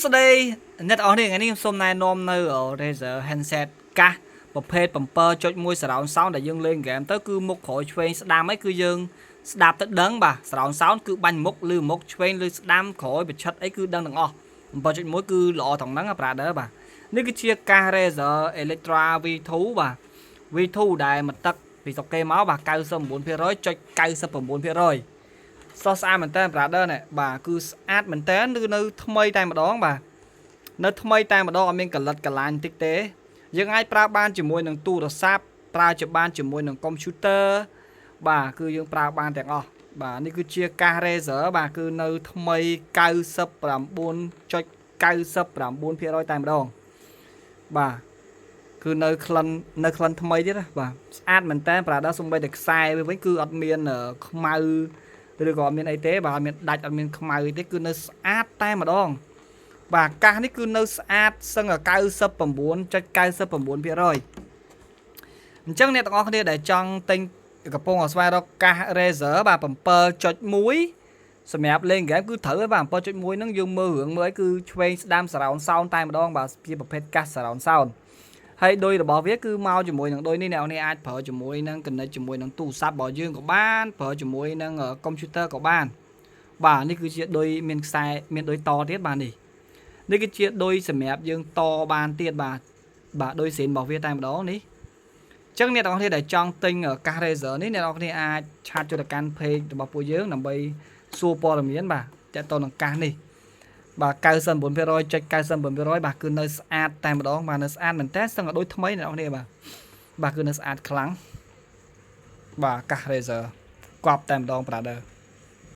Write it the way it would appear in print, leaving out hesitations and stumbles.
ស្ដីអ្នកអស់នេះថ្ងៃនេះខ្ញុំសូមណែនាំនៅ Razer handset កាសប្រភេទ 7.1 surround sound ដែលយើងលេងហ្គេមទៅគឺមុខក្រោយឆ្វេងស្ដាំអីគឺយើងស្ដាប់ទៅដឹងបាទ surround sound គឺបាញ់មុខឬមុខឆ្វេងឬស្ដាំក្រោយប្រឆិតអីគឺដឹងទាំងអស់ 7.1 គឺល្អទាំងហ្នឹងប្រាដឺបាទនេះគឺជាកាស Razer Electra V2 បាទ V2 ដែលមកទឹកពីស្រុកគេមកបាទ 99% សោះស្អាតមែនតើប្រាដឺនេះបាទគឺស្អាតមែនតើគឺនៅថ្មីតែម្ដងបាទនៅថ្មីតែម្ដងអត់មានកលិតកលាញ់តិចទេយើងអាចប្រើបានជាមួយនឹងទូរស័ព្ទប្រើជាបានជាមួយនឹងកុំព្យូទ័របាទគឺយើងប្រើបានទាំងអស់បាទនេះគឺជាកាស Razer បាទគឺនៅថ្មី 99.99% តែម្ដងបាទគឺនៅក្លិនថ្មីទៀតណាបាទស្អាតមែនតើប្រាដឺសំបីតែខ្សែវាវិញគឺអត់មានខ្មៅឬក៏អត់មានអីទេបាទអត់មានដាច់អត់មានខ្មៅអីទេគឺនៅស្អាតតែម្ដងបាទកាសនេះគឺនៅស្អាតសឹង 99.99% អញ្ចឹងអ្នកទាំងអស់គ្នាដែលចង់ទិញកំពុងស្វែងរកកាស Razer បាទ 7.1 សម្រាប់លេងហ្គេមគឺត្រូវហើយបាទ 7.1 ហ្នឹងយើងមើលរឿងមើលអីគឺឆ្វេងស្ដាំ surround sound តែម្ដងបាទជាប្រភេទកាស surround sound ហើយដូចរបស់វាគឺមកជាមួយនឹងដូចនេះអ្នកនរអាចប្រើជាមួយនឹង connect ជាមួយនឹងទូរស័ព្ទរបស់យើងក៏បានប្រើជាមួយនឹងកុំព្យូទ័រក៏បានបាទនេះគឺជាដូចមានខ្សែមានដូចតទៀតបាទនេះគឺជាដូចសម្រាប់យើងតបានទៀតបាទដូចសេនរបស់វាតែម្ដងនេះអញ្ចឹងអ្នកនរគ្នាដែលចង់ទិញកាស Razer នេះអ្នកនរគ្នាអាចឆាតចូលទៅកាន់ page របស់ពួកយើងដើម្បីសួរព័ត៌មានបាទទាក់ទងនឹងកាសនេះបាទ 99.99% បាទគឺនៅស្អាតតែម្ដងបាទនៅស្អាតមែនតើស្ទឹងតែដូចថ្មីអ្នកនរគ្នាបាទគឺនៅស្អាតខ្លាំងបាទកាស Razer កប់តែម្ដង brother